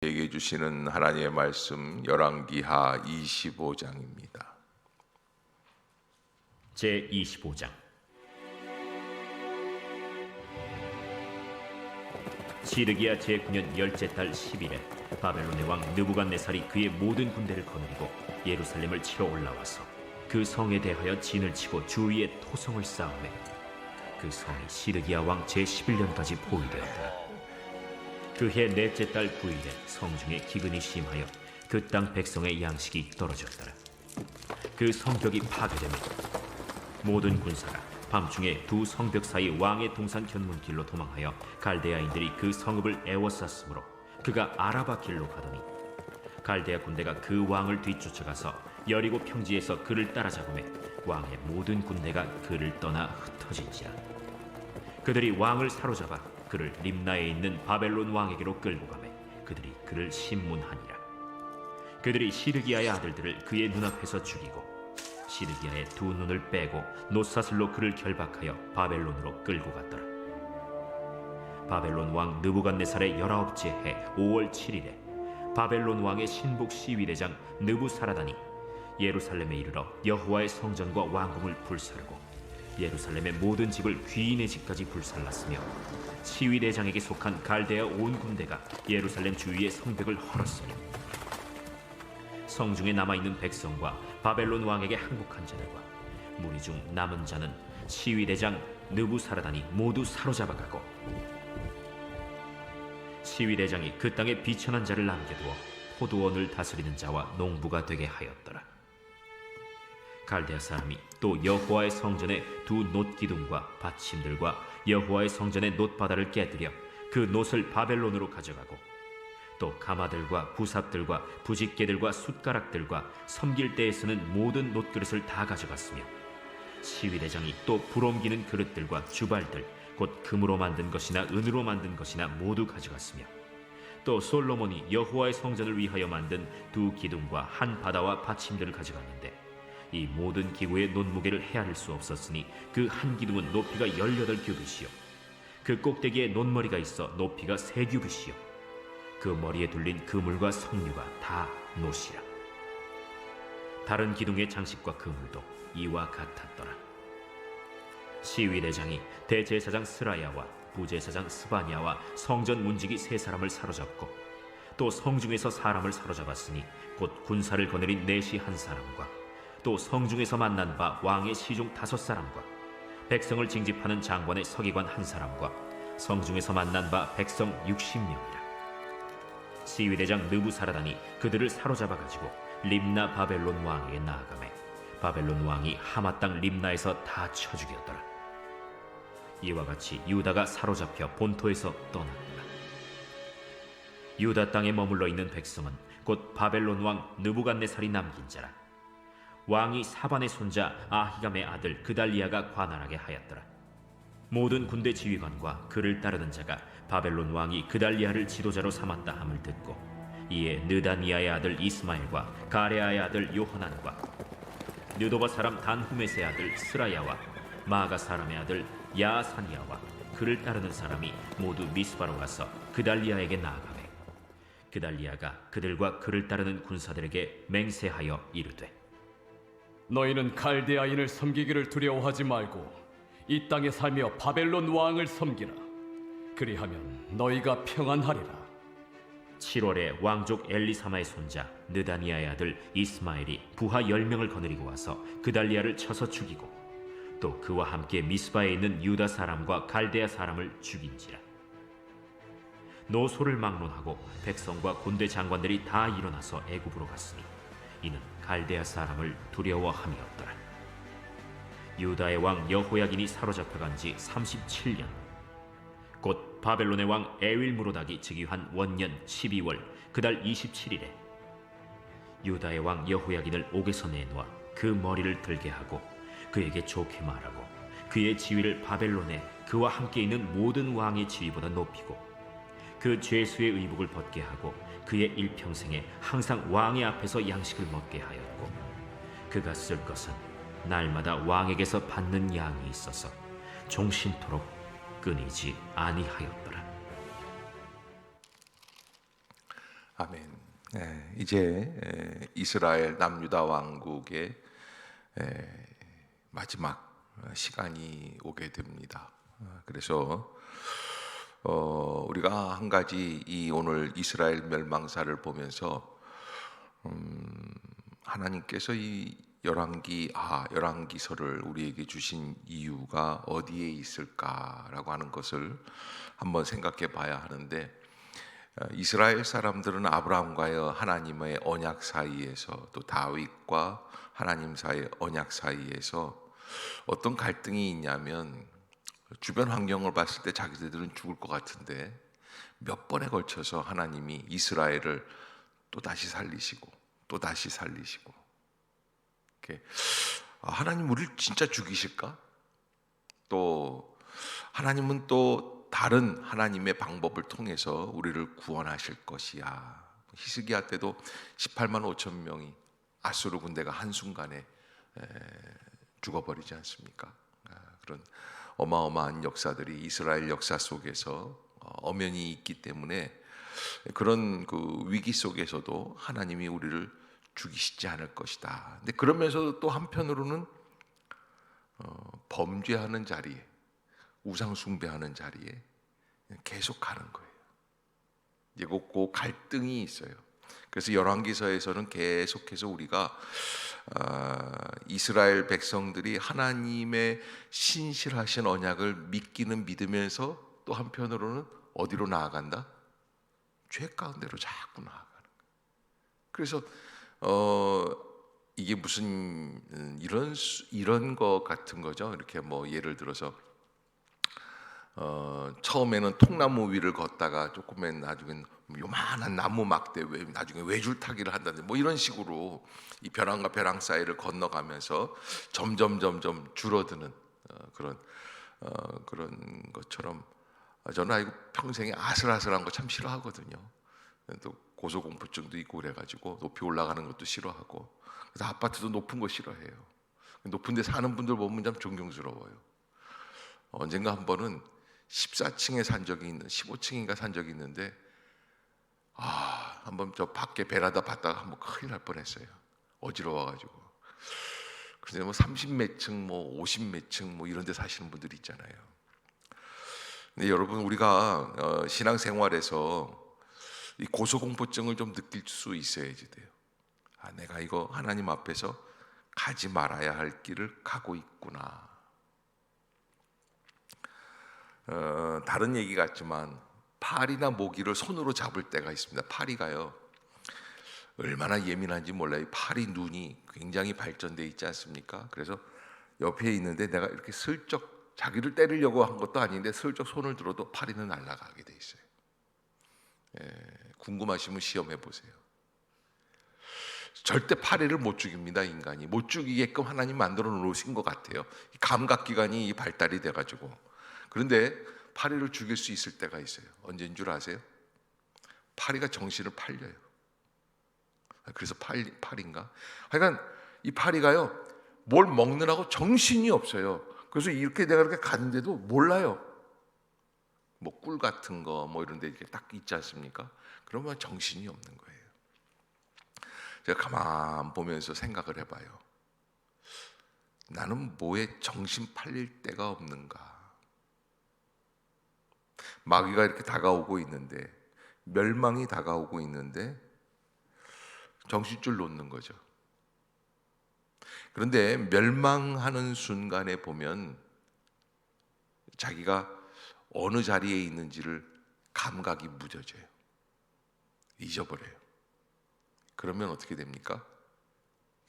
우리에게 주시는 하나님의 말씀 열왕기하 25장입니다. 제25장. 시드기야 제9년 10째 달 10일에 바벨론의 왕 느부갓네살이 그의 모든 군대를 거느리고 예루살렘을 치러 올라와서 그 성에 대하여 진을 치고 주위에 토성을 쌓으매 그 성이 시드기야 왕 제11년까지 포위되었더라. 그해 넷째 달 9일에 성중에 기근이 심하여 그 땅 백성의 양식이 떨어졌더라. 그 성벽이 파괴되며 모든 군사가 밤중에 두 성벽 사이 왕의 동산 견문길로 도망하여 갈대아인들이 그 성읍을 에워쌌으므로 그가 아라바 길로 가더니 갈대아 군대가 그 왕을 뒤쫓아가서 여리고 평지에서 그를 따라잡으매 왕의 모든 군대가 그를 떠나 흩어진지라. 그들이 왕을 사로잡아 그를 림나에 있는 바벨론 왕에게로 끌고 가매 그들이 그를 신문하니라. 그들이 시드기야의 아들들을 그의 눈앞에서 죽이고 시드기야의 두 눈을 빼고 놋사슬로 그를 결박하여 바벨론으로 끌고 갔더라. 바벨론 왕 느부갓네살의 19째 해 5월 7일에 바벨론 왕의 신복 시위대장 느부사라단이 예루살렘에 이르러 여호와의 성전과 왕궁을 불사르고 예루살렘의 모든 집을 귀인의 집까지 불살랐으며 시위대장에게 속한 갈대아 온 군대가 예루살렘 주위의 성벽을 헐었으며 성중에 남아있는 백성과 바벨론 왕에게 항복한 자들과 무리 중 남은 자는 시위대장 느부사라단이 모두 사로잡아가고 시위대장이 그 땅에 비천한 자를 남겨두어 포도원을 다스리는 자와 농부가 되게 하였더라. 갈대아 사람이 또 여호와의 성전의 두 놋기둥과 받침들과 여호와의 성전의 놋바다를 깨뜨려 그 놋을 바벨론으로 가져가고 또 가마들과 부삽들과 부직개들과 숟가락들과 섬길 때에 쓰는 모든 놋그릇을 다 가져갔으며 시위대장이 또 불옮기는 그릇들과 주발들 곧 금으로 만든 것이나 은으로 만든 것이나 모두 가져갔으며 또 솔로몬이 여호와의 성전을 위하여 만든 두 기둥과 한 바다와 받침들을 가져갔는데 이 모든 기구의 놋무게를 헤아릴 수 없었으니 그 한 기둥은 높이가 18규빗이요 그 꼭대기에 놋머리가 있어 높이가 3규빗이요 그 머리에 둘린 그물과 석류가 다 놋이라. 다른 기둥의 장식과 그물도 이와 같았더라. 시위대장이 대제사장 스라야와 부제사장 스바냐와 성전 문지기 3사람을 사로잡고 또 성중에서 사람을 사로잡았으니 곧 군사를 거느린 내시 1사람과 또 성중에서 만난 바 왕의 시종 5사람과 백성을 징집하는 장관의 서기관 1사람과 성중에서 만난 바 백성 60명이라. 시위대장 느부사라단이 그들을 사로잡아가지고 림나 바벨론 왕에게 나아가매 바벨론 왕이 하마 땅 림나에서 다 쳐 죽였더라. 이와 같이 유다가 사로잡혀 본토에서 떠났더라. 유다 땅에 머물러 있는 백성은 곧 바벨론 왕 느부갓네살이 남긴 자라. 왕이 사반의 손자 아히감의 아들 그달리아가 관할하게 하였더라. 모든 군대 지휘관과 그를 따르는 자가 바벨론 왕이 그달리아를 지도자로 삼았다 함을 듣고 이에 느다니아의 아들 이스마엘과 가레아의 아들 요하난과 느도바 사람 단후메스의 아들 스라야와 마가 사람의 아들 야사니아와 그를 따르는 사람이 모두 미스바로 가서 그달리아에게 나아가매 그달리아가 그들과 그를 따르는 군사들에게 맹세하여 이르되 너희는 갈대아인을 섬기기를 두려워하지 말고 이 땅에 살며 바벨론 왕을 섬기라. 그리하면 너희가 평안하리라. 7월에 왕족 엘리사마의 손자 느다니아의 아들 이스마엘이 부하 10명을 거느리고 와서 그달리아를 쳐서 죽이고 또 그와 함께 미스바에 있는 유다 사람과 갈대아 사람을 죽인지라. 노소를 막론하고 백성과 군대 장관들이 다 일어나서 애굽으로 갔으니 이는 갈대아 사람을 두려워함이었더라. 유다의 왕 여호야긴이 사로잡혀간 지 37년 곧 바벨론의 왕 에윌무로닥이 즉위한 원년 12월 그달 27일에 유다의 왕 여호야긴을 옥에서 내놓아 그 머리를 들게 하고 그에게 좋게 말하고 그의 지위를 바벨론에 그와 함께 있는 모든 왕의 지위보다 높이고 그 죄수의 의복을 벗게 하고 그의 일평생에 항상 왕의 앞에서 양식을 먹게 하였고 그가 쓸 것은 날마다 왕에게서 받는 양이 있어서 종신토록 끊이지 아니하였더라. 아멘. 이제 이스라엘 남유다 왕국의 마지막 시간이 오게 됩니다. 그래서 우리가 한 가지 이 오늘 이스라엘 멸망사를 보면서 하나님께서 이 열왕기서를 우리에게 주신 이유가 어디에 있을까라고 하는 것을 한번 생각해 봐야 하는데, 이스라엘 사람들은 아브라함과의 하나님의 언약 사이에서, 또 다윗과 하나님 사이의 언약 사이에서 어떤 갈등이 있냐면, 주변 환경을 봤을 때 자기들은 죽을 것 같은데 몇 번에 걸쳐서 하나님이 이스라엘을 또 다시 살리시고 또 다시 살리시고, 이렇게 하나님 우리를 진짜 죽이실까? 또 하나님은 또 다른 하나님의 방법을 통해서 우리를 구원하실 것이야. 히스기야 때도 18만 5천 명이 아수르 군대가 한순간에 죽어버리지 않습니까? 그런 어마어마한 역사들이 이스라엘 역사 속에서 엄연히 있기 때문에, 그런 그 위기 속에서도 하나님이 우리를 죽이시지 않을 것이다. 근데 그러면서도 또 한편으로는 범죄하는 자리에, 우상 숭배하는 자리에 계속 가는 거예요. 이제 그 갈등이 있어요. 그래서 열왕기서에서는 계속해서 우리가 이스라엘 백성들이 하나님의 신실하신 언약을 믿기는 믿으면서 또 한편으로는 어디로 나아간다? 죄 가운데로 자꾸 나아가는 거예요. 그래서 이게 무슨 이런 거 같은 거죠. 이렇게 뭐 예를 들어서 처음에는 통나무 위를 걷다가 조금은 나중엔 요만한 나무 막대 나중에 외줄타기를 한다든지 뭐 이런 식으로 이 벼랑과 벼랑 사이를 건너가면서 점점 줄어드는 그런 것처럼, 저는 평생에 아슬아슬한 거 참 싫어하거든요. 또 고소공포증도 있고 그래가지고 높이 올라가는 것도 싫어하고, 그래서 아파트도 높은 거 싫어해요. 높은 데 사는 분들 보면 참 존경스러워요. 언젠가 한 번은 14층에 산 적이 있는, 15층인가 산 적이 있는데, 한번 저 밖에 베란다 봤다가 한번 큰일 날 뻔했어요. 어지러워가지고. 그래서 뭐 30몇 층, 뭐 50몇 층, 뭐 이런 데 사시는 분들이 있잖아요. 근데 여러분, 우리가 신앙생활에서 이 고소공포증을 좀 느낄 수 있어야지 돼요. 내가 이거 하나님 앞에서 가지 말아야 할 길을 가고 있구나. 다른 얘기 같지만 파리나 모기를 손으로 잡을 때가 있습니다. 파리가요, 얼마나 예민한지 몰라요. 파리 눈이 굉장히 발전돼 있지 않습니까? 그래서 옆에 있는데 내가 이렇게 슬쩍 자기를 때리려고 한 것도 아닌데 슬쩍 손을 들어도 파리는 날아가게 돼 있어요. 궁금하시면 시험해 보세요. 절대 파리를 못 죽입니다. 인간이 못 죽이게끔 하나님 만들어 놓으신 것 같아요. 감각기관이 발달이 돼가지고. 그런데 파리를 죽일 수 있을 때가 있어요. 언제인 줄 아세요? 파리가 정신을 팔려요. 그래서 파리인가? 하여간 이 파리가요, 뭘 먹느라고 정신이 없어요. 그래서 이렇게 내가 이렇게 갔는데도 몰라요. 뭐 꿀 같은 거 뭐 이런 데 이렇게 딱 있지 않습니까? 그러면 정신이 없는 거예요. 제가 가만 보면서 생각을 해봐요. 나는 뭐에 정신 팔릴 데가 없는가? 마귀가 이렇게 다가오고 있는데, 멸망이 다가오고 있는데 정신줄 놓는 거죠. 그런데 멸망하는 순간에 보면 자기가 어느 자리에 있는지를 감각이 무뎌져요. 잊어버려요. 그러면 어떻게 됩니까?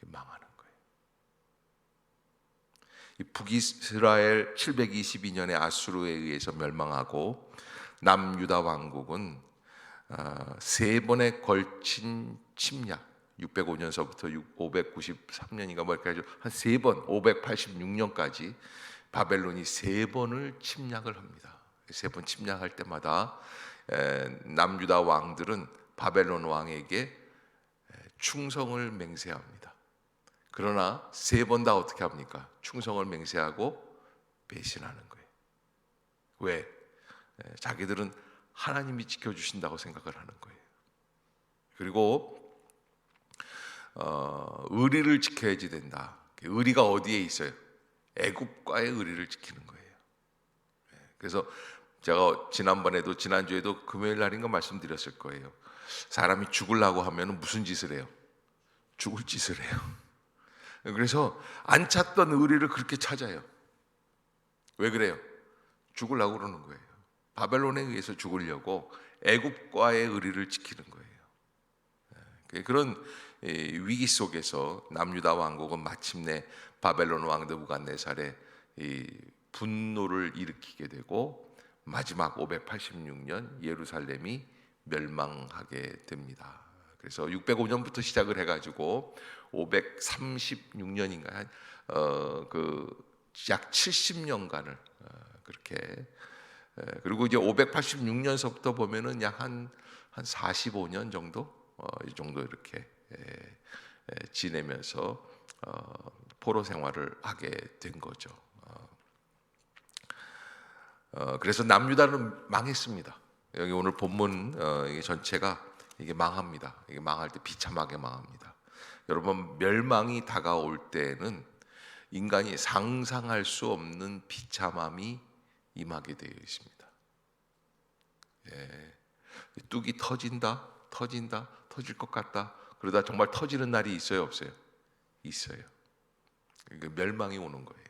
망하는 거예요. 이 북이스라엘 722년에 아수르에 의해서 멸망하고, 남유다 왕국은 세 번에 걸친 침략, 605년서부터 593년인가 뭐 이렇게 한 세 번, 586년까지 바벨론이 세 번을 침략을 합니다. 세 번 침략할 때마다 남유다 왕들은 바벨론 왕에게 충성을 맹세합니다. 그러나 세 번 다 어떻게 합니까? 충성을 맹세하고 배신하는 거예요. 왜? 자기들은 하나님이 지켜주신다고 생각을 하는 거예요. 그리고 의리를 지켜야지 된다. 의리가 어디에 있어요? 애굽과의 의리를 지키는 거예요. 그래서 제가 지난주에도 금요일 날인가 말씀드렸을 거예요. 사람이 죽으려고 하면 무슨 짓을 해요? 죽을 짓을 해요. 그래서 안 찾던 의리를 그렇게 찾아요. 왜 그래요? 죽으려고 그러는 거예요. 바벨론에 의해서 죽으려고 애굽과의 의리를 지키는 거예요. 그런 위기 속에서 남유다 왕국은 마침내 바벨론 왕 느부갓네살의 분노를 일으키게 되고 마지막 586년 예루살렘이 멸망하게 됩니다. 그래서 605년부터 시작을 해가지고 536년인가 약 70년간을 그렇게 그리고 이제 586년서부터 보면은 약 한 45년 정도 이 정도 이렇게 지내면서 포로 생활을 하게 된 거죠. 그래서 남유다는 망했습니다. 여기 오늘 본문 이게 전체가 이게 망합니다. 이게 망할 때 비참하게 망합니다. 여러분, 멸망이 다가올 때는 인간이 상상할 수 없는 비참함이 임하게 되어 있습니다. 뚝이 터질 것 같다. 그러다 정말 터지는 날이 있어요, 없어요? 있어요. 그러니까 멸망이 오는 거예요.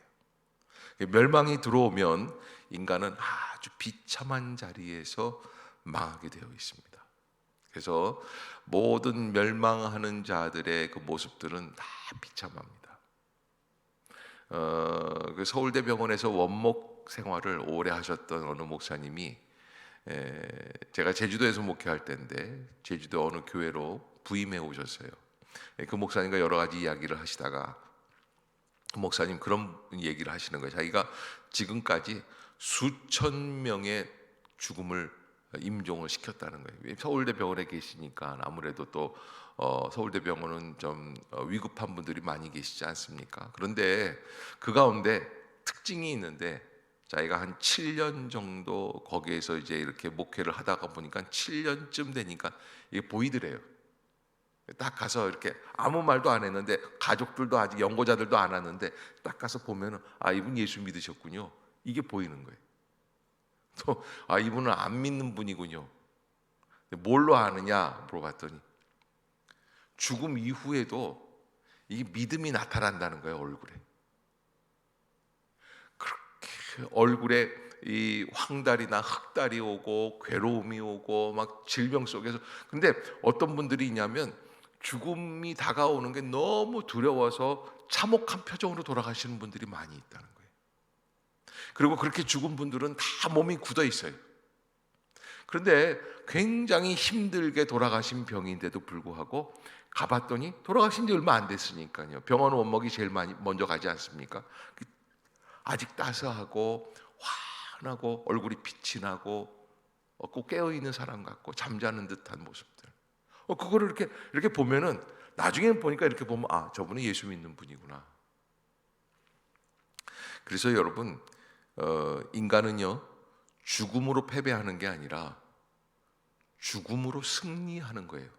멸망이 들어오면 인간은 아주 비참한 자리에서 망하게 되어 있습니다. 그래서 모든 멸망하는 자들의 그 모습들은 다 비참합니다. 그 서울대병원에서 원목 생활을 오래 하셨던 어느 목사님이 제가 제주도에서 목회할 때인데 제주도 어느 교회로 부임해 오셨어요. 그 목사님과 여러 가지 이야기를 하시다가 그 목사님 그런 얘기를 하시는 거예요. 자기가 지금까지 수천 명의 죽음을 임종을 시켰다는 거예요. 서울대병원에 계시니까 아무래도 또 서울대병원은 좀 위급한 분들이 많이 계시지 않습니까? 그런데 그 가운데 특징이 있는데 자기가 한 7년 정도 거기에서 이제 이렇게 목회를 하다가 보니까 7년쯤 되니까 이게 보이더래요. 딱 가서 이렇게 아무 말도 안 했는데 가족들도 아직 연고자들도 안 왔는데 딱 가서 보면은 이분 예수 믿으셨군요. 이게 보이는 거예요. 또 이분은 안 믿는 분이군요. 뭘로 아느냐 물어봤더니 죽음 이후에도 이 믿음이 나타난다는 거예요. 얼굴에. 그렇게 얼굴에 이 황달이나 흑달이 오고 괴로움이 오고 막 질병 속에서 근데 어떤 분들이 있냐면 죽음이 다가오는 게 너무 두려워서 참혹한 표정으로 돌아가시는 분들이 많이 있다는 거예요. 그리고 그렇게 죽은 분들은 다 몸이 굳어 있어요. 그런데 굉장히 힘들게 돌아가신 병인데도 불구하고 가봤더니 돌아가신 지 얼마 안 됐으니까요. 병원 원목이 제일 먼저 가지 않습니까? 아직 따스하고 환하고 얼굴이 빛이 나고 꼭 깨어있는 사람 같고 잠자는 듯한 모습들. 그거를 이렇게 보면은 나중에는 보니까 이렇게 보면 저분은 예수 믿는 분이구나. 그래서 여러분 인간은요 죽음으로 패배하는 게 아니라 죽음으로 승리하는 거예요.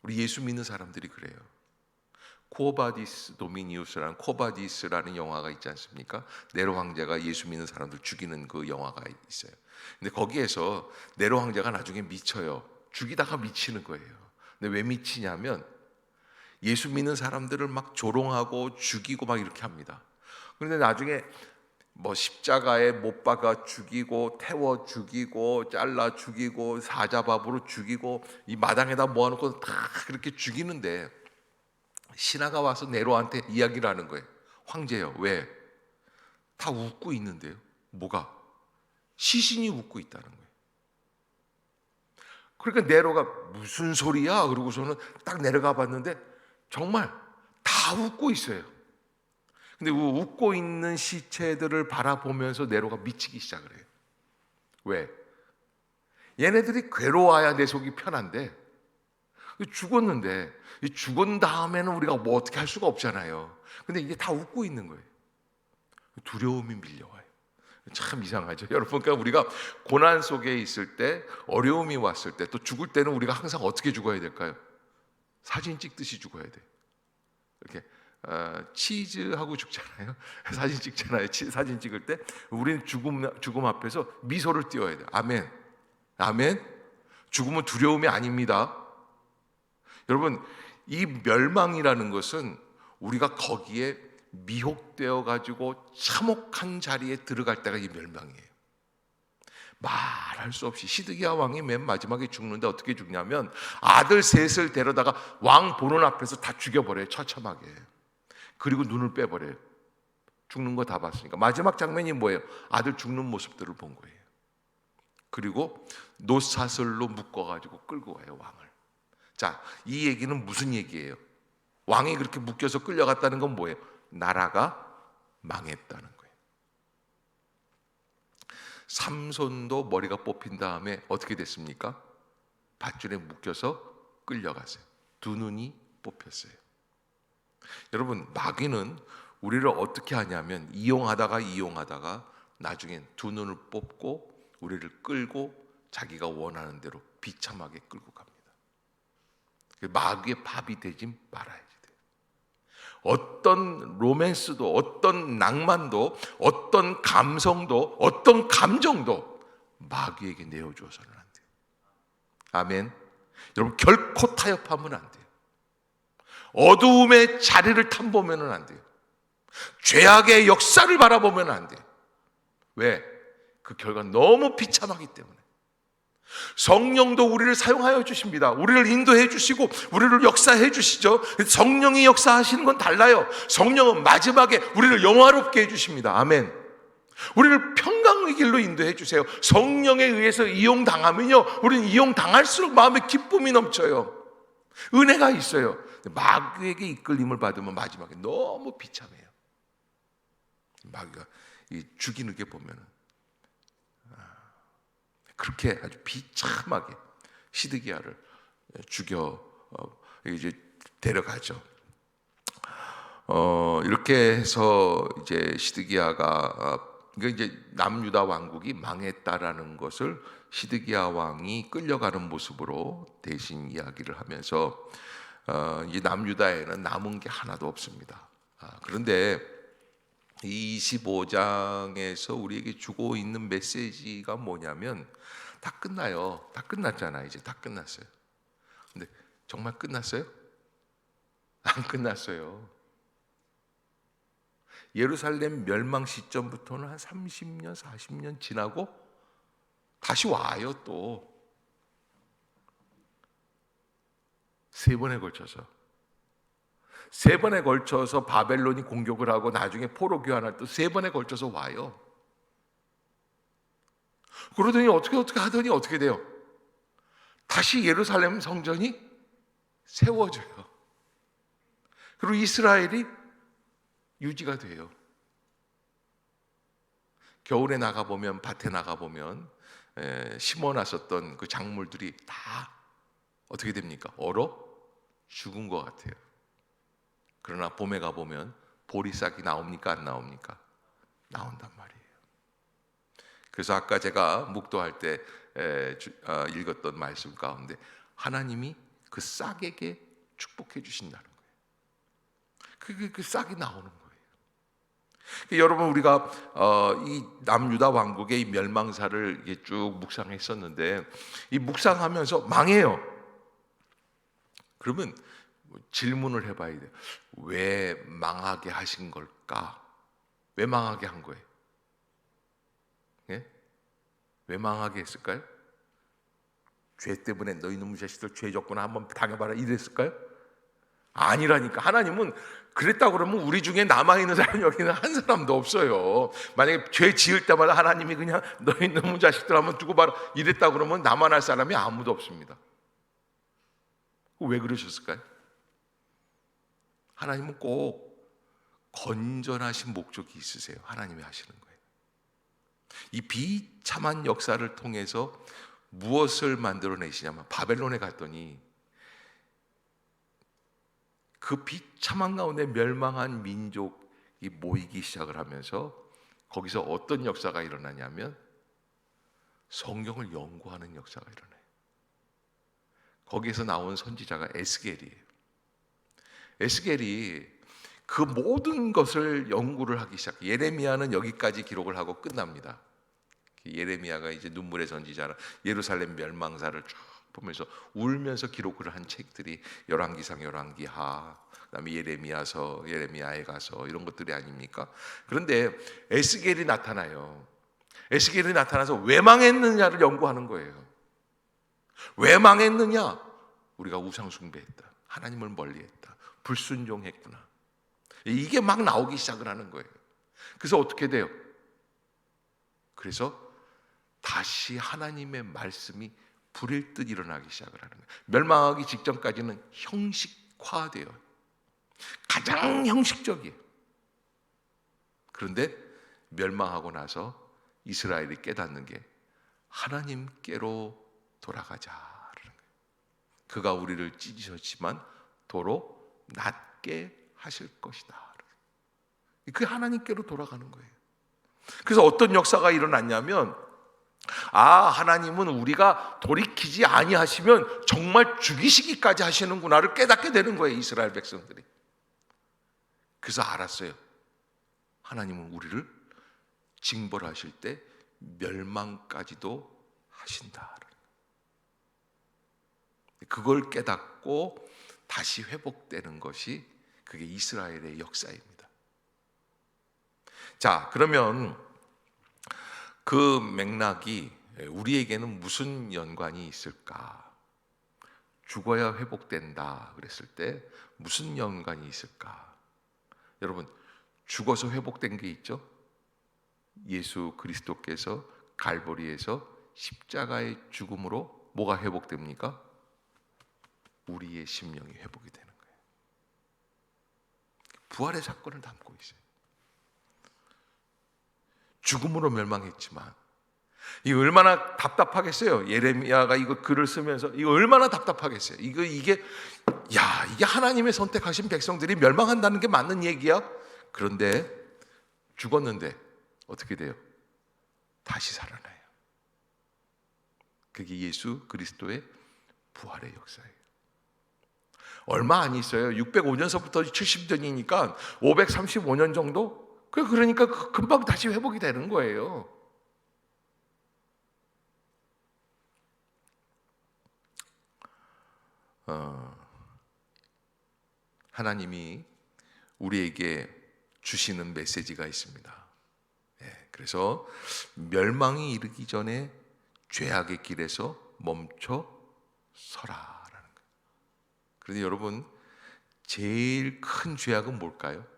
우리 예수 믿는 사람들이 그래요. 코바디스 도미니우스라는 코바디스라는 영화가 있지 않습니까? 네로 황제가 예수 믿는 사람들 죽이는 그 영화가 있어요. 근데 거기에서 네로 황제가 나중에 미쳐요. 죽이다가 미치는 거예요. 근데 왜 미치냐면 예수 믿는 사람들을 막 조롱하고 죽이고 막 이렇게 합니다. 그런데 나중에 뭐 십자가에 못 박아 죽이고 태워 죽이고 잘라 죽이고 사자밥으로 죽이고 이 마당에다 모아놓고 다 그렇게 죽이는데 신하가 와서 네로한테 이야기를 하는 거예요. 황제요, 왜? 다 웃고 있는데요. 뭐가? 시신이 웃고 있다는 거예요. 그러니까 네로가 무슨 소리야? 그러고서는 딱 내려가 봤는데 정말 다 웃고 있어요. 근데 웃고 있는 시체들을 바라보면서 네로가 미치기 시작을 해요. 왜? 얘네들이 괴로워야 내 속이 편한데 죽었는데 죽은 다음에는 우리가 뭐 어떻게 할 수가 없잖아요. 근데 이게 다 웃고 있는 거예요. 두려움이 밀려와요. 참 이상하죠. 여러분, 그러니까 우리가 고난 속에 있을 때, 어려움이 왔을 때, 또 죽을 때는 우리가 항상 어떻게 죽어야 될까요? 사진 찍듯이 죽어야 돼. 이렇게 치즈하고 죽잖아요. 사진 찍잖아요. 사진 찍을 때 우리는 죽음 앞에서 미소를 띄워야 돼. 아멘. 아멘. 죽음은 두려움이 아닙니다. 여러분, 이 멸망이라는 것은 우리가 거기에 미혹되어 가지고 참혹한 자리에 들어갈 때가 이 멸망이에요. 말할 수 없이 시드기야 왕이 맨 마지막에 죽는데 어떻게 죽냐면 아들 셋을 데려다가 왕 보는 앞에서 다 죽여버려요. 처참하게. 그리고 눈을 빼버려요. 죽는 거 다 봤으니까. 마지막 장면이 뭐예요? 아들 죽는 모습들을 본 거예요. 그리고 노사슬로 묶어가지고 끌고 가요, 왕을. 자, 이 얘기는 무슨 얘기예요? 왕이 그렇게 묶여서 끌려갔다는 건 뭐예요? 나라가 망했다는 거예요. 삼손도 머리가 뽑힌 다음에 어떻게 됐습니까? 밧줄에 묶여서 끌려갔어요. 두 눈이 뽑혔어요. 여러분, 마귀는 우리를 어떻게 하냐면 이용하다가 나중엔 두 눈을 뽑고 우리를 끌고 자기가 원하는 대로 비참하게 끌고 갑니다. 마귀의 밥이 되지 말아야지 돼요. 어떤 로맨스도, 어떤 낭만도, 어떤 감성도, 어떤 감정도 마귀에게 내어주어서는 안 돼요. 아멘. 여러분, 결코 타협하면 안 돼요. 어두움의 자리를 탐보면 안 돼요. 죄악의 역사를 바라보면 안 돼요. 왜? 그 결과 너무 비참하기 때문에. 성령도 우리를 사용하여 주십니다. 우리를 인도해 주시고 우리를 역사해 주시죠. 성령이 역사하시는 건 달라요. 성령은 마지막에 우리를 영화롭게 해 주십니다. 아멘. 우리를 평강의 길로 인도해 주세요. 성령에 의해서 이용당하면요, 우리는 이용당할수록 마음에 기쁨이 넘쳐요. 은혜가 있어요. 마귀에게 이끌림을 받으면 마지막에 너무 비참해요. 마귀가 죽이는 게 보면은 그렇게 아주 비참하게 시드기야를 죽여 이제 데려가죠. 이렇게 해서 이제 시드기야가 이제 남유다 왕국이 망했다라는 것을 시드기야 왕이 끌려가는 모습으로 대신 이야기를 하면서 이 남유다에는 남은 게 하나도 없습니다. 그런데 이 25장에서 우리에게 주고 있는 메시지가 뭐냐면 다 끝나요. 다 끝났잖아요. 이제 다 끝났어요. 근데 정말 끝났어요? 안 끝났어요. 예루살렘 멸망 시점부터는 한 30년, 40년 지나고 다시 와요. 또 세 번에 걸쳐서 바벨론이 공격을 하고 나중에 포로 교환할 때 세 번에 걸쳐서 와요. 그러더니 어떻게 하더니 어떻게 돼요? 다시 예루살렘 성전이 세워져요. 그리고 이스라엘이 유지가 돼요. 겨울에 나가보면, 밭에 나가보면 심어놨었던 그 작물들이 다 어떻게 됩니까? 얼어 죽은 것 같아요. 그러나 봄에 가보면 보리싹이 나옵니까? 안 나옵니까? 나온단 말이에요. 그래서 아까 제가 묵도할 때 읽었던 말씀 가운데 하나님이 그 싹에게 축복해 주신다는 거예요. 그 싹이 나오는 거예요. 여러분, 우리가 이 남유다 왕국의 이 멸망사를 쭉 묵상했었는데 이 묵상하면서 망해요. 그러면 질문을 해봐야 돼요. 왜 망하게 하신 걸까? 왜 망하게 한 거예요? 예? 왜 망하게 했을까요? 죄 때문에 너희 놈의 자식들 죄 졌구나 한번 당해봐라 이랬을까요? 아니라니까. 하나님은 그랬다고 그러면 우리 중에 남아있는 사람 여기는 한 사람도 없어요. 만약에 죄 지을 때마다 하나님이 그냥 너희 놈의 자식들 한번 두고 봐라 이랬다고 그러면 남아날 사람이 아무도 없습니다. 왜 그러셨을까요? 하나님은 꼭 건전하신 목적이 있으세요. 하나님이 하시는 거예요. 이 비참한 역사를 통해서 무엇을 만들어내시냐면 바벨론에 갔더니 그 비참한 가운데 멸망한 민족이 모이기 시작을 하면서 거기서 어떤 역사가 일어나냐면 성경을 연구하는 역사가 일어나요. 거기에서 나온 선지자가 에스겔이에요. 에스겔이 그 모든 것을 연구를 하기 시작해요. 예레미야는 여기까지 기록을 하고 끝납니다. 예레미야가 이제 눈물의 선지자라 예루살렘 멸망사를 쭉 보면서 울면서 기록을 한 책들이 열왕기상, 열왕기하, 그다음에 예레미야서, 예레미야에 가서 이런 것들이 아닙니까? 그런데 에스겔이 나타나요. 에스겔이 나타나서 왜 망했느냐를 연구하는 거예요. 왜 망했느냐? 우리가 우상 숭배했다. 하나님을 멀리했다. 불순종했구나. 이게 막 나오기 시작을 하는 거예요. 그래서 어떻게 돼요? 그래서 다시 하나님의 말씀이 불일 듯 일어나기 시작을 하는 거예요. 멸망하기 직전까지는 형식화돼요. 가장 형식적이에요. 그런데 멸망하고 나서 이스라엘이 깨닫는 게 하나님께로 돌아가자라는 거예요. 그가 우리를 찢으셨지만 도로 낫게 하실 것이다. 그 하나님께로 돌아가는 거예요. 그래서 어떤 역사가 일어났냐면 하나님은 우리가 돌이키지 아니하시면 정말 죽이시기까지 하시는구나를 깨닫게 되는 거예요. 이스라엘 백성들이. 그래서 알았어요. 하나님은 우리를 징벌하실 때 멸망까지도 하신다. 그걸 깨닫고 다시 회복되는 것이 그게 이스라엘의 역사입니다. 자, 그러면 그 맥락이 우리에게는 무슨 연관이 있을까? 죽어야 회복된다 그랬을 때 무슨 연관이 있을까? 여러분, 죽어서 회복된 게 있죠? 예수 그리스도께서 갈보리에서 십자가의 죽음으로 뭐가 회복됩니까? 우리의 심령이 회복이 되는 거예요. 부활의 사건을 담고 있어요. 죽음으로 멸망했지만 이거 얼마나 답답하겠어요. 예레미야가 이거 글을 쓰면서 이거 얼마나 답답하겠어요. 이게 하나님의 선택하신 백성들이 멸망한다는 게 맞는 얘기야. 그런데 죽었는데 어떻게 돼요? 다시 살아나요. 그게 예수 그리스도의 부활의 역사예요. 얼마 안 있어요. 605년서부터 70년이니까 535년 정도? 그러니까 금방 다시 회복이 되는 거예요. 하나님이 우리에게 주시는 메시지가 있습니다. 그래서 멸망이 이르기 전에 죄악의 길에서 멈춰 서라라는 거예요. 그런데 여러분, 제일 큰 죄악은 뭘까요?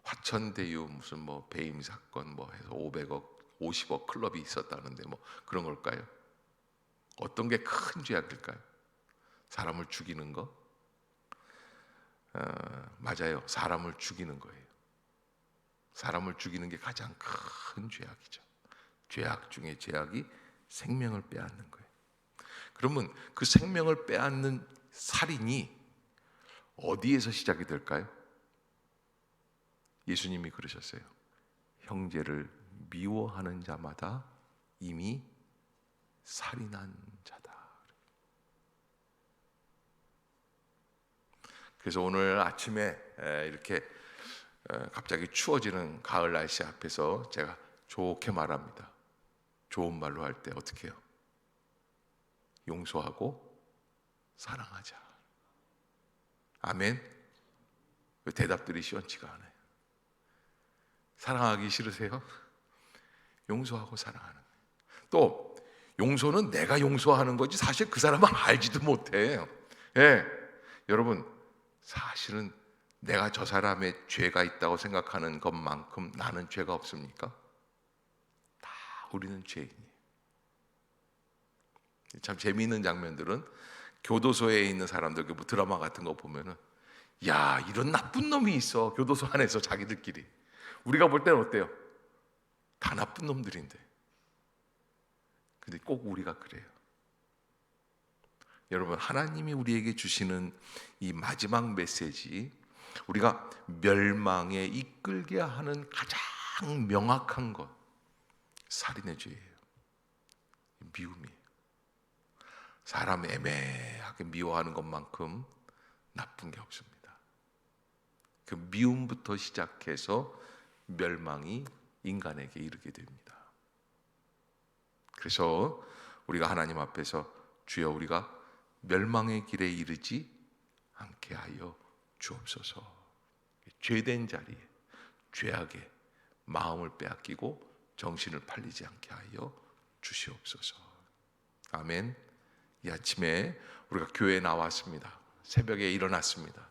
화천대유 무슨 뭐 배임 사건 뭐 해서 500억, 50억 클럽이 있었다는데 뭐 그런 걸까요? 어떤 게 큰 죄악일까요? 사람을 죽이는 거? 맞아요. 사람을 죽이는 거예요. 사람을 죽이는 게 가장 큰 죄악이죠. 죄악 중에 죄악이 생명을 빼앗는 거예요. 그러면 그 생명을 빼앗는 살인이 어디에서 시작이 될까요? 예수님이 그러셨어요. 형제를 미워하는 자마다 이미 살인한 자다. 그래서 오늘 아침에 이렇게 갑자기 추워지는 가을 날씨 앞에서 제가 좋게 말합니다. 좋은 말로 할 때 어떻게 해요? 용서하고 사랑하자. 아멘? 왜 대답들이 시원치가 않아요? 사랑하기 싫으세요? 용서하고 사랑하는 거예요. 또 용서는 내가 용서하는 거지 사실 그 사람은 알지도 못해요. 여러분, 사실은 내가 저 사람의 죄가 있다고 생각하는 것만큼 나는 죄가 없습니까? 다 우리는 죄인이에요. 참 재미있는 장면들은 교도소에 있는 사람들, 뭐 드라마 같은 거 보면은 이런 나쁜 놈이 있어. 교도소 안에서 자기들끼리. 우리가 볼 때는 어때요? 다 나쁜 놈들인데. 근데 꼭 우리가 그래요. 여러분, 하나님이 우리에게 주시는 이 마지막 메시지, 우리가 멸망에 이끌게 하는 가장 명확한 것, 살인의 죄예요. 미움이에요. 사람 애매하게 미워하는 것만큼 나쁜 게 없습니다. 그 미움부터 시작해서 멸망이 인간에게 이르게 됩니다. 그래서 우리가 하나님 앞에서 주여 우리가 멸망의 길에 이르지 않게 하여 주옵소서. 죄된 자리에 죄악에 마음을 빼앗기고 정신을 팔리지 않게 하여 주시옵소서. 아멘. 이 아침에 우리가 교회에 나왔습니다. 새벽에 일어났습니다.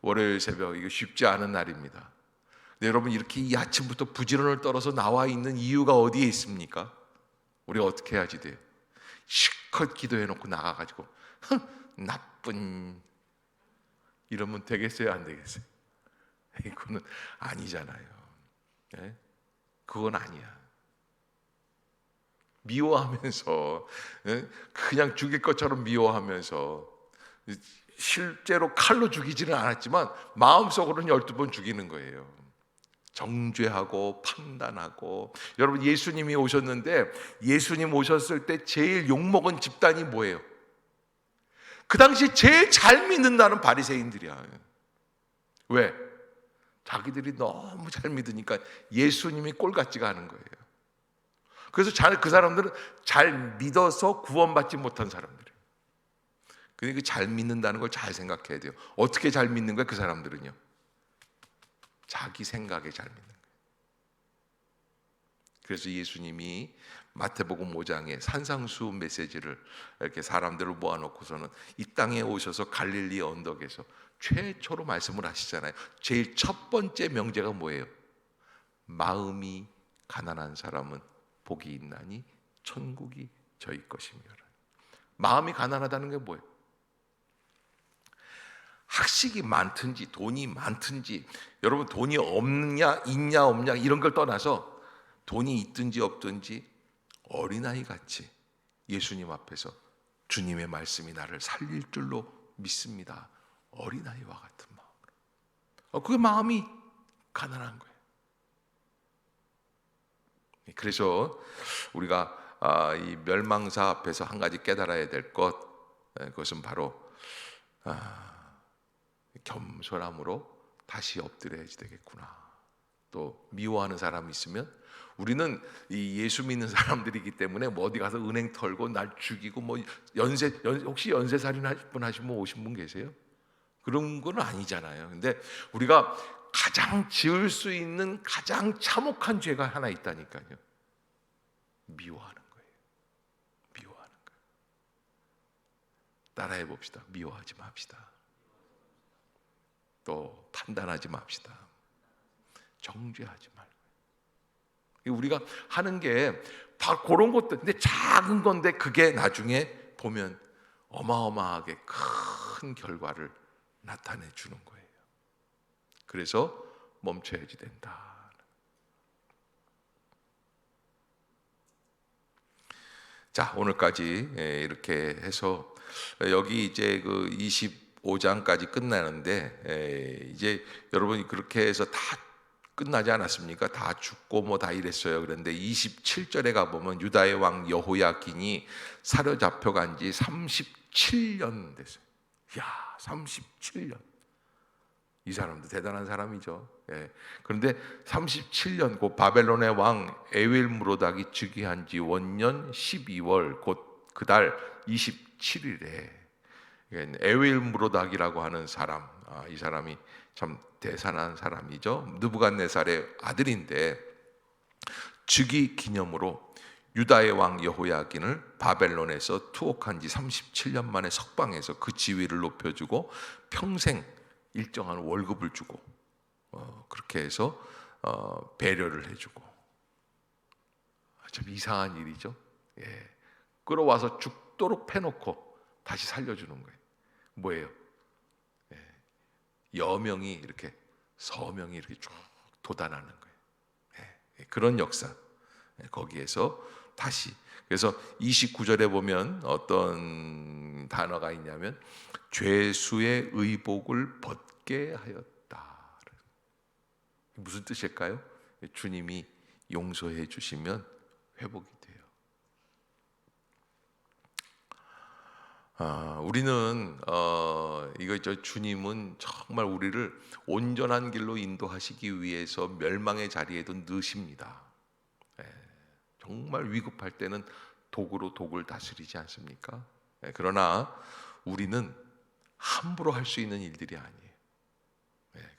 월요일 새벽, 이거 쉽지 않은 날입니다. 근데 여러분, 이렇게 이 아침부터 부지런을 떨어서 나와 있는 이유가 어디에 있습니까? 우리가 어떻게 해야지 돼요? 실컷 기도해놓고 나가가지고 나쁜, 이러면 되겠어요, 안 되겠어요? 이거는 아니잖아요. 네? 그건 아니야. 미워하면서, 그냥 죽일 것처럼 미워하면서, 실제로 칼로 죽이지는 않았지만 마음속으로는 12번 죽이는 거예요. 정죄하고 판단하고. 여러분, 예수님이 오셨는데, 예수님 오셨을 때 제일 욕먹은 집단이 뭐예요? 그 당시 제일 잘 믿는다는 바리새인들이야. 왜? 자기들이 너무 잘 믿으니까 예수님이 꼴 같지가 않은 거예요. 그래서 그 사람들은 잘 믿어서 구원받지 못한 사람들이에요. 그러니까 잘 믿는다는 걸 잘 생각해야 돼요. 어떻게 잘 믿는 거예요? 그 사람들은요, 자기 생각에 잘 믿는 거예요. 그래서 예수님이 마태복음 5장에 산상수 메시지를 이렇게 사람들을 모아놓고서는 이 땅에 오셔서 갈릴리 언덕에서 최초로 말씀을 하시잖아요. 제일 첫 번째 명제가 뭐예요? 마음이 가난한 사람은 복이 있나니 천국이 저희 것이며. 마음이 가난하다는 게 뭐예요? 학식이 많든지 돈이 많든지, 여러분, 돈이 없느냐 있냐 없냐 이런 걸 떠나서 돈이 있든지 없든지 어린아이 같이 예수님 앞에서 주님의 말씀이 나를 살릴 줄로 믿습니다. 어린아이와 같은 마음으로. 그게 마음이 가난한 거예요. 그래서 우리가 이 멸망사 앞에서 한 가지 깨달아야 될 것, 그것은 바로 겸손함으로 다시 엎드려야 되겠구나. 또 미워하는 사람이 있으면, 우리는 이 예수 믿는 사람들이기 때문에 뭐 어디 가서 은행 털고 날 죽이고 뭐 혹시 연쇄살인 하실 분 하시면 오신 분 계세요? 그런 건 아니잖아요. 근데 우리가 가장 지을 수 있는 가장 참혹한 죄가 하나 있다니까요. 미워하는 거예요. 미워하는 거예요. 따라해 봅시다. 미워하지 맙시다. 또 판단하지 맙시다. 정죄하지 말고. 우리가 하는 게 바로 그런 것들, 근데 작은 건데 그게 나중에 보면 어마어마하게 큰 결과를 나타내 주는 거예요. 그래서 멈춰야지 된다. 자, 오늘까지 이렇게 해서 여기 이제 그 25장까지 끝나는데, 이제 여러분이 그렇게 해서 다 끝나지 않았습니까? 다 죽고 뭐 다 이랬어요. 그런데 27절에 가보면 유다의 왕 여호야긴이 사로잡혀간 지 37년 됐어요. 야, 37년. 이 사람도 대단한 사람이죠. 그런데 37년, 곧 바벨론의 왕 에윌무로닥이 즉위한 지 원년 12월, 곧 그 달 27일에 에윌무로닥이라고 하는 사람, 이 사람이 참 대단한 사람이죠. 느부갓네살의 아들인데, 즉위 기념으로 유다의 왕 여호야긴을 바벨론에서 투옥한 지 37년 만에 석방해서 그 지위를 높여주고 평생 일정한 월급을 주고, 그렇게 해서 배려를 해주고. 참 이상한 일이죠. 끌어와서 죽도록 패놓고 다시 살려주는 거예요. 뭐예요? 여명이 이렇게, 서명이 이렇게 쭉 돋아나는 거예요. 그런 역사. 거기에서 다시. 그래서 29절에 보면 어떤 단어가 있냐면 죄수의 의복을 벗게 하였다. 무슨 뜻일까요? 주님이 용서해 주시면 회복이 돼요. 우리는 주님은 정말 우리를 온전한 길로 인도하시기 위해서 멸망의 자리에도 넣으십니다. 정말 위급할 때는 독으로 독을 다스리지 않습니까? 그러나 우리는 함부로 할 수 있는 일들이 아니에요.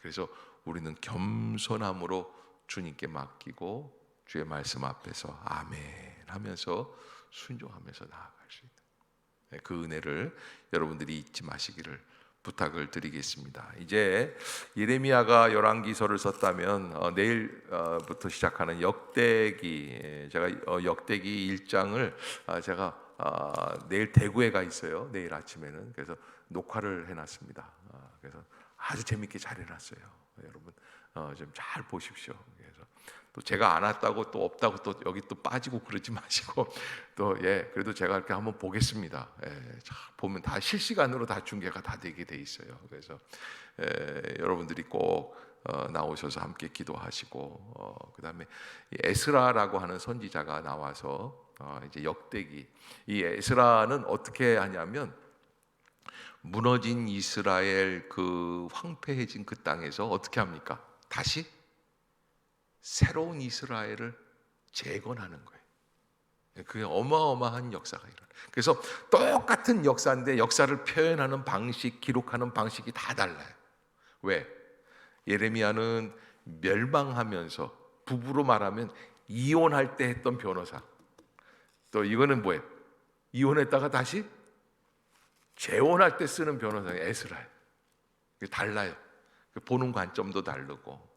그래서 우리는 겸손함으로 주님께 맡기고 주의 말씀 앞에서 아멘 하면서 순종하면서 나아갈 수 있는 그 은혜를 여러분들이 잊지 마시기를 부탁을 드리겠습니다. 이제 예레미야가 열왕기서를 썼다면 내일부터 시작하는 역대기, 제가 역대기 1장을 제가 내일 대구에 가 있어요. 내일 아침에는. 그래서 녹화를 해놨습니다. 그래서 아주 재밌게 잘 해놨어요. 여러분 좀 잘 보십시오. 그래서 또 제가 안 왔다고 또 없다고 또 여기 또 빠지고 그러지 마시고 또 그래도 제가 이렇게 한번 보겠습니다. 보면 다 실시간으로 다 중계가 다 되게 돼 있어요. 그래서 여러분들이 꼭 나오셔서 함께 기도하시고 그다음에 에스라라고 하는 선지자가 나와서 이제 역대기, 이 에스라는 어떻게 하냐면 무너진 이스라엘 그 황폐해진 그 땅에서 어떻게 합니까? 다시 새로운 이스라엘을 재건하는 거예요. 그게 어마어마한 역사가 일어나요. 그래서 똑같은 역사인데 역사를 표현하는 방식, 기록하는 방식이 다 달라요. 왜? 예레미야는 멸망하면서, 부부로 말하면 이혼할 때 했던 변호사, 또 이거는 뭐예요? 이혼했다가 다시 재혼할 때 쓰는 변호사가 에스라예요. 달라요. 보는 관점도 다르고.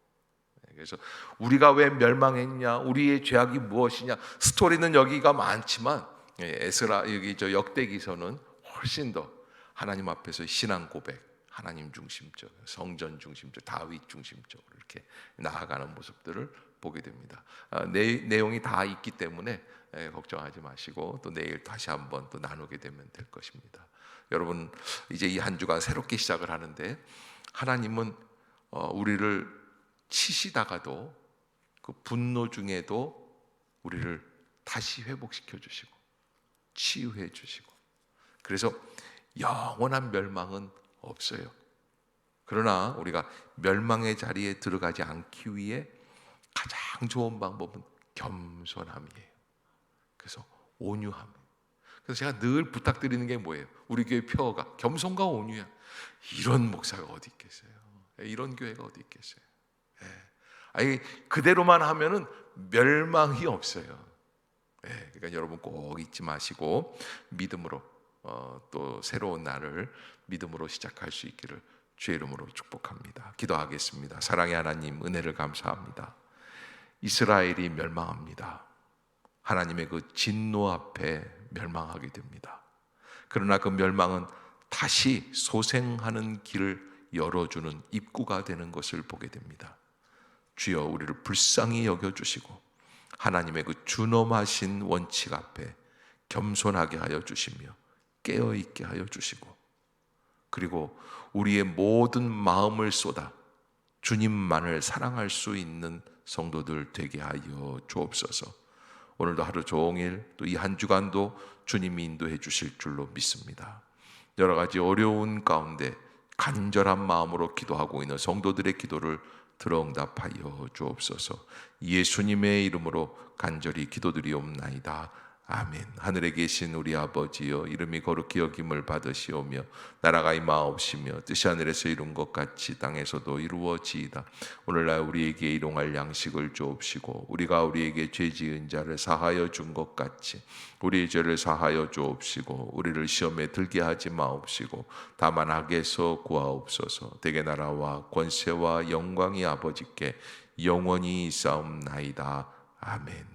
그래서 우리가 왜 멸망했냐, 우리의 죄악이 무엇이냐, 스토리는 여기가 많지만 에스라 여기 저 역대기서는 훨씬 더 하나님 앞에서 신앙 고백, 하나님 중심적, 성전 중심적, 다윗 중심적으로 이렇게 나아가는 모습들을 보게 됩니다. 내용이 다 있기 때문에 걱정하지 마시고 또 내일 다시 한번 또 나누게 되면 될 것입니다. 여러분 이제 이 한 주가 새롭게 시작을 하는데 하나님은 우리를 치시다가도 그 분노 중에도 우리를 다시 회복시켜 주시고 치유해 주시고, 그래서 영원한 멸망은 없어요. 그러나 우리가 멸망의 자리에 들어가지 않기 위해 가장 좋은 방법은 겸손함이에요. 그래서 온유함. 그래서 제가 늘 부탁드리는 게 뭐예요? 우리 교회 표어가 겸손과 온유야. 이런 목사가 어디 있겠어요? 이런 교회가 어디 있겠어요? 아니 그대로만 하면은 멸망이 없어요. 그러니까 여러분 꼭 잊지 마시고 믿음으로 또 새로운 날을 믿음으로 시작할 수 있기를 주의 이름으로 축복합니다. 기도하겠습니다. 사랑의 하나님, 은혜를 감사합니다. 이스라엘이 멸망합니다. 하나님의 그 진노 앞에 멸망하게 됩니다. 그러나 그 멸망은 다시 소생하는 길을 열어주는 입구가 되는 것을 보게 됩니다. 주여 우리를 불쌍히 여겨주시고 하나님의 그 준엄하신 원칙 앞에 겸손하게 하여 주시며 깨어있게 하여 주시고, 그리고 우리의 모든 마음을 쏟아 주님만을 사랑할 수 있는 성도들 되게 하여 주옵소서. 오늘도 하루 종일 또 이 한 주간도 주님이 인도해 주실 줄로 믿습니다. 여러 가지 어려운 가운데 간절한 마음으로 기도하고 있는 성도들의 기도를 들어응답하여 주옵소서. 예수님의 이름으로 간절히 기도드리옵나이다. 아멘. 하늘에 계신 우리 아버지여, 이름이 거룩히 여김을 받으시오며 나라가 임하옵시며 뜻이 하늘에서 이룬 것 같이 땅에서도 이루어지이다. 오늘날 우리에게 일용할 양식을 주옵시고 우리가 우리에게 죄 지은 자를 사하여 준 것 같이 우리의 죄를 사하여 주옵시고 우리를 시험에 들게 하지 마옵시고 다만 악에서 구하옵소서. 대개 나라와 권세와 영광이 아버지께 영원히 있사옵나이다. 아멘.